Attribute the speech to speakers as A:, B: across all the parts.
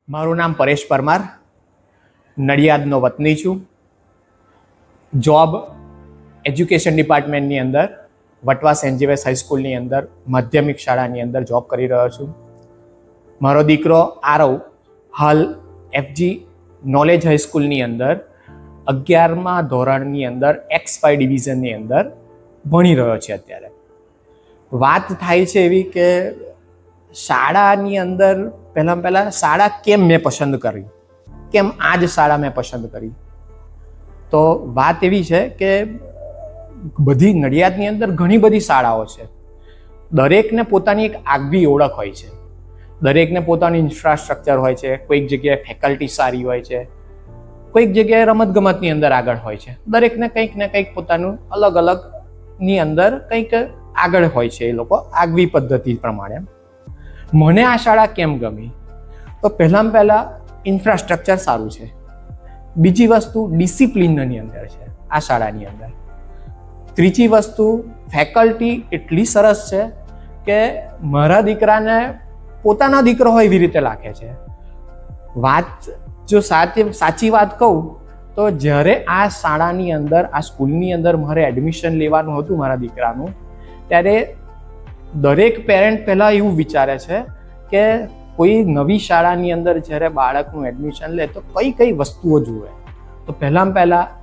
A: મારું નામ પરેશ પરમાર, નડિયાદનો વતની છું. જોબ એજ્યુકેશન ડિપાર્ટમેન્ટની અંદર વટવા સેન્ટ ઝેવિયર્સ હાઈસ્કૂલની અંદર માધ્યમિક શાળાની અંદર જોબ કરી રહ્યો છું. મારો દીકરો આરવ હાલ FG નોલેજ હાઈસ્કૂલની અંદર 11મા ધોરણની અંદર X5 ડિવિઝનની અંદર ભણી રહ્યો છે. અત્યારે વાત થાય છે એવી કે શાળાની અંદર પહેલાં શાળા કેમ મેં પસંદ કરી, કેમ આ જ શાળા મેં પસંદ કરી. તો વાત એવી છે કે બધી નડિયાદની અંદર ઘણી બધી શાળાઓ છે. દરેકને પોતાની એક આગવી ઓળખ હોય છે, દરેકને પોતાનું ઇન્ફ્રાસ્ટ્રક્ચર હોય છે. કોઈક જગ્યાએ ફેકલ્ટી સારી હોય છે, કોઈક જગ્યાએ રમતગમતની અંદર આગળ હોય છે. દરેકને કંઈક ને કંઈક પોતાનું અલગ અલગની અંદર કંઈક આગળ હોય છે. એ લોકો આગવી પદ્ધતિ પ્રમાણે. મને આ શાળા કેમ ગમી? તો પહેલાં ઇન્ફ્રાસ્ટ્રક્ચર સારું છે. બીજી વસ્તુ ડિસિપ્લિનની અંદર છે આ શાળાની અંદર. ત્રીજી વસ્તુ ફેકલ્ટી એટલી સરસ છે કે મારા દીકરાને પોતાનો દીકરો હોય એવી રીતે રાખે છે. જો સાચી વાત કહું તો જ્યારે આ શાળાની અંદર, આ સ્કૂલની અંદર મારે એડમિશન લેવાનું હતું મારા દીકરાનું, ત્યારે દરેક પેરેન્ટ પહેલાં એવું વિચારે છે કે કોઈ નવી શાળાની અંદર જ્યારે બાળકનું એડમિશન લે તો કઈ કઈ વસ્તુઓ જુએ. તો પહેલાં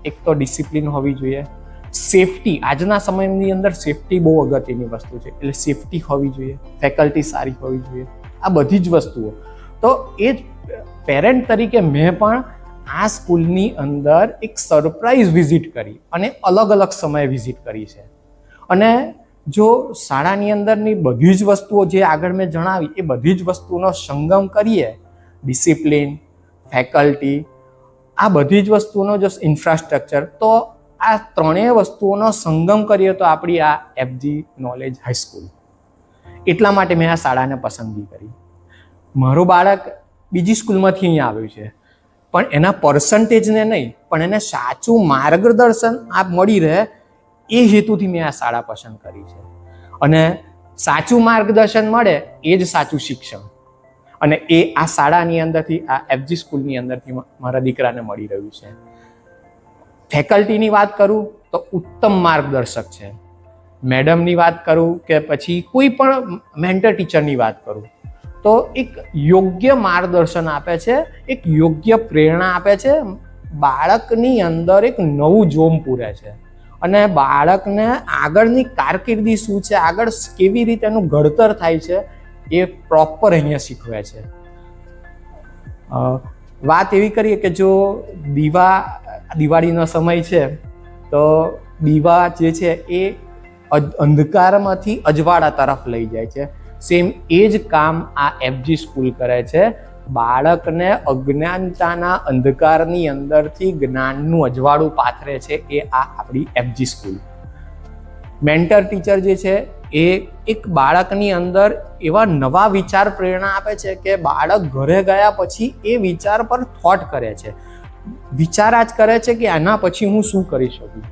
A: એક તો ડિસિપ્લિન હોવી જોઈએ, સેફટી. આજના સમયની અંદર સેફટી બહુ અગત્યની વસ્તુ છે, એટલે સેફટી હોવી જોઈએ, ફેકલ્ટી સારી હોવી જોઈએ, આ બધી જ વસ્તુઓ. તો એ જ પેરેન્ટ તરીકે મેં પણ આ સ્કૂલની અંદર એક સરપ્રાઇઝ વિઝિટ કરી અને અલગ અલગ સમયે વિઝિટ કરી છે. અને જો શાળાની અંદરની બધી જ વસ્તુઓ જે આગળ મેં જણાવી એ બધી જ વસ્તુનો સંગમ કરીએ, ડિસિપ્લિન, ફેકલ્ટી, આ બધી જ વસ્તુનો જો ઇન્ફ્રાસ્ટ્રક્ચર, તો આ ત્રણેય વસ્તુઓનો સંગમ કરીએ તો આપણી આ FG નોલેજ હાઈસ્કૂલ. એટલા માટે મેં આ શાળાને પસંદગી કરી. મારું બાળક બીજી સ્કૂલમાંથી અહીંયા આવ્યું છે, પણ એના પર્સન્ટેજને નહીં, પણ એને સાચું માર્ગદર્શન મળી રહે એ હેતુથી મેં આ શાળા પસંદ કરી છે. અને સાચું માર્ગદર્શન મળે એ જ સાચું શિક્ષણ. અને એ આ શાળાની અંદરથી, આ FG સ્કૂલની અંદરથી મારા દીકરાને મળી રહ્યું છે. ફેકલ્ટીની વાત કરું તો ઉત્તમ માર્ગદર્શક છે. મેડમની વાત કરું કે પછી કોઈ પણ મેન્ટર ટીચરની વાત કરું તો એક યોગ્ય માર્ગદર્શન આપે છે, એક યોગ્ય પ્રેરણા આપે છે. બાળકની અંદર એક નવું જોમ પૂરે છે અને બાળકને આગળની કારકિર્દી શું છે, આગળ કેવી રીતે એનું ઘડતર થાય છે, એ પ્રોપર અહીંયા શીખવે છે. વાત એવી કરીએ કે જો દિવાળીનો સમય છે તો દીવા જે છે એ અંધકારમાંથી અજવાળા તરફ લઈ જાય છે. સેમ એ જ કામ આ FG સ્કૂલ કરે છે. બાળકને અજ્ઞાનતાના અંધકારની અંદરથી જ્ઞાનનું અજવાળું પાથરે છે એ આ આપણી FG સ્કૂલ. મેન્ટર ટીચર જે છે એ એક બાળકની અંદર એવા નવા વિચાર પ્રેરણા આપે છે કે બાળક ઘરે ગયા પછી એ વિચાર પર થોટ કરે છે, વિચાર જ કરે છે કે આના પછી હું શું કરી શકું.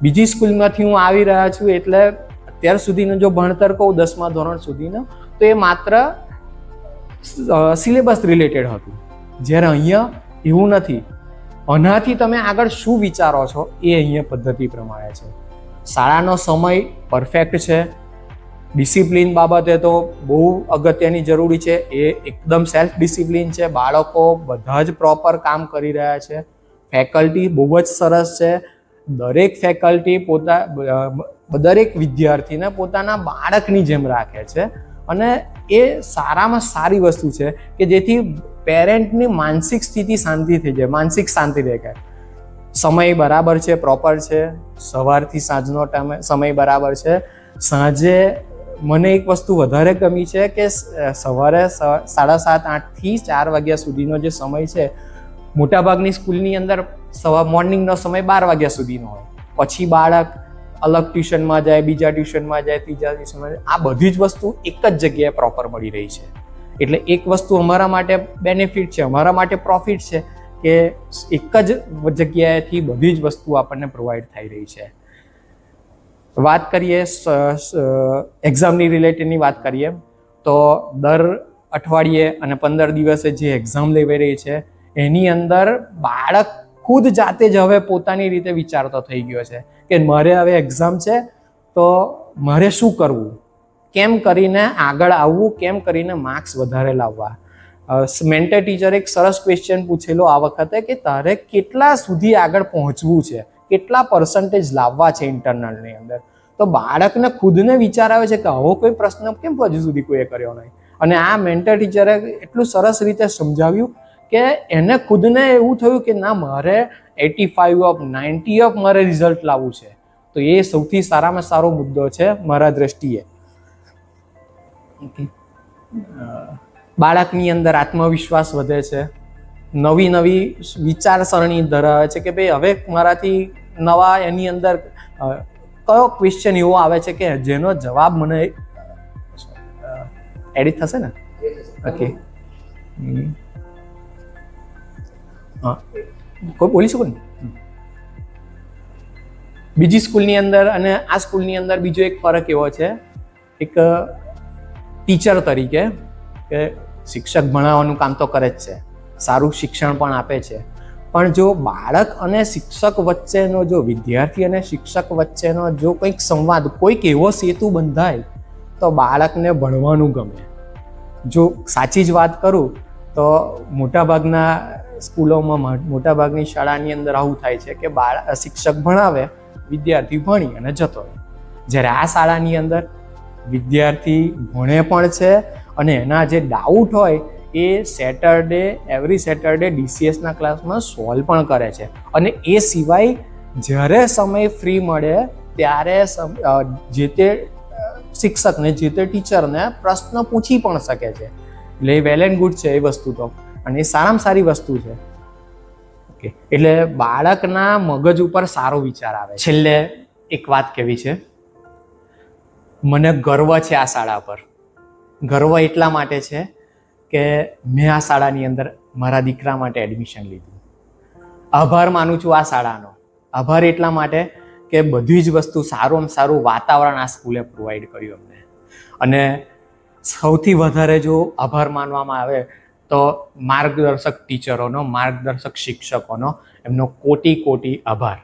A: બીજી સ્કૂલમાંથી હું આવી રહ્યા છું, એટલે અત્યાર સુધીનું જો ભણતર કહું 10મા ધોરણ સુધીનું, તો એ માત્ર સિલેબસ રિલેટેડ હતું. જ્યારે અહીંયા એવું નથી. આનાથી તમે આગળ શું વિચારો છો એ અહીંયા પદ્ધતિ પ્રમાણે છે. શાળાનો સમય પરફેક્ટ છે. ડિસિપ્લિન બાબતે તો બહુ અગત્યની જરૂરી છે. એ એકદમ સેલ્ફ ડિસિપ્લિન છે. બાળકો બધા જ પ્રોપર કામ કરી રહ્યા છે. ફેકલ્ટી બહુ જ સરસ છે. દરેક ફેકલ્ટી દરેક વિદ્યાર્થીને પોતાના બાળકની જેમ રાખે છે. અને એ સારામાં સારી વસ્તુ છે કે જેથી પેરેન્ટની માનસિક સ્થિતિ શાંતિ થઈ જાય, માનસિક શાંતિ દેખાય. સમય બરાબર છે, પ્રોપર છે. સવારથી સાંજનો સમય બરાબર છે. સાંજે મને એક વસ્તુ વધારે ગમી છે કે સવારે 7:30 થી 4 વાગ્યા સુધીનો જે સમય છે, મોટાભાગની સ્કૂલની અંદર મોર્નિંગનો સમય 12 વાગ્યા સુધીનો હોય. પછી બાળક અલગ ટ્યુશનમાં જાય, બીજા ટ્યુશનમાં જાય, ત્રીજા ટ્યુશનમાં જાય. આ બધી જ વસ્તુ એક જ જગ્યાએ પ્રોપર મળી રહી છે. એટલે એક વસ્તુ અમારા માટે બેનિફિટ છે, અમારા માટે પ્રોફિટ છે કે એક જ જગ્યાએથી બધી જ વસ્તુ આપણને પ્રોવાઈડ થઈ રહી છે. વાત કરીએ એક્ઝામની રિલેટેડની વાત કરીએ તો દર અઠવાડિયે અને 15 દિવસે જે એક્ઝામ લેવાઈ રહી છે એની અંદર બાળક ખુદ જાતે જ હવે પોતાની રીતે વિચારતો થઈ ગયો છે કે મારે હવે એક્ઝામ છે તો મારે શું કરવું, કેમ કરીને આગળ આવવું, કેમ કરીને માર્ક્સ વધારે લાવવા. મેન્ટર ટીચરે એક સરસ ક્વેશ્ચન પૂછેલો આ વખતે કે તારે કેટલા સુધી આગળ પહોંચવું છે, કેટલા પર્સન્ટેજ લાવવા છે ઇન્ટરનલની અંદર. તો બાળકને ખુદને વિચાર આવે છે કે આવો કોઈ પ્રશ્ન કેમ હજુ સુધી કોઈએ કર્યો નહીં. અને આ મેન્ટર ટીચરે એટલું સરસ રીતે સમજાવ્યું કે એને ખુદને એવું થયું કે ના મારે 85 ઓફ 90 ઓફ મારે રિઝલ્ટ લાવવું છે. તો એ સૌથી સારામાં સારો મુદ્દો છે મારા દ્રષ્ટિએ. બાળકની અંદર આત્મવિશ્વાસ વધે છે, નવી નવી વિચારસરણી ધરાવે છે કે ભાઈ હવે મારાથી નવા એની અંદર કયો ક્વેશ્ચન એવો આવે છે કે જેનો જવાબ મને એડિટ થશે ને ઓકે કોઈ બોલી શકો ને. બીજી સ્કૂલની અંદર અને આ સ્કૂલની અંદર બીજો એક ફરક એવો છે, એક ટીચર તરીકે કે શિક્ષક ભણાવવાનું કામ તો કરે જ છે, સારું શિક્ષણ પણ આપે છે, પણ જો બાળક અને શિક્ષક વચ્ચેનો, જો વિદ્યાર્થી અને શિક્ષક વચ્ચેનો જો કંઈક સંવાદ, કોઈક એવો સેતુ બંધાય તો બાળકને ભણવાનું ગમે. જો સાચી જ વાત કરું તો મોટાભાગના સ્કૂલોમાં, મોટાભાગની શાળાની અંદર આવું થાય છે કે શિક્ષક ભણાવે, વિદ્યાર્થી ભણી અને જતો રહે. જ્યારે આ શાળાની અંદર વિદ્યાર્થી ભણે પણ છે અને એના જે ડાઉટ હોય એ એવરી સેટરડે DCSના ક્લાસમાં સોલ્વ પણ કરે છે. અને એ સિવાય જ્યારે સમય ફ્રી મળે ત્યારે જે તે શિક્ષકને, જે તે ટીચરને પ્રશ્ન પૂછી પણ શકે છે. એટલે એ વેલ એન્ડ ગુડ છે એ વસ્તુ તો, અને એ સારામાં સારી વસ્તુ છે. ઓકે, એટલે બાળકના મગજ ઉપર સારો વિચાર આવે. છેલ્લે એક વાત કહેવી છે, મને ગર્વ છે આ શાળા પર. ગર્વ એટલા માટે છે કે મેં આ શાળાની અંદર મારા દીકરા માટે એડમિશન લીધું. આભાર માનું છું આ શાળાનો. આભાર એટલા માટે કે બધી જ વસ્તુ, સારું સારું વાતાવરણ આ સ્કૂલે પ્રોવાઈડ કર્યું અમને. અને સૌથી વધારે જો આભાર માનવામાં આવે તો માર્ગદર્શક ટીચરોનો, માર્ગદર્શક શિક્ષકોનો, એમનો કોટી કોટી આભાર.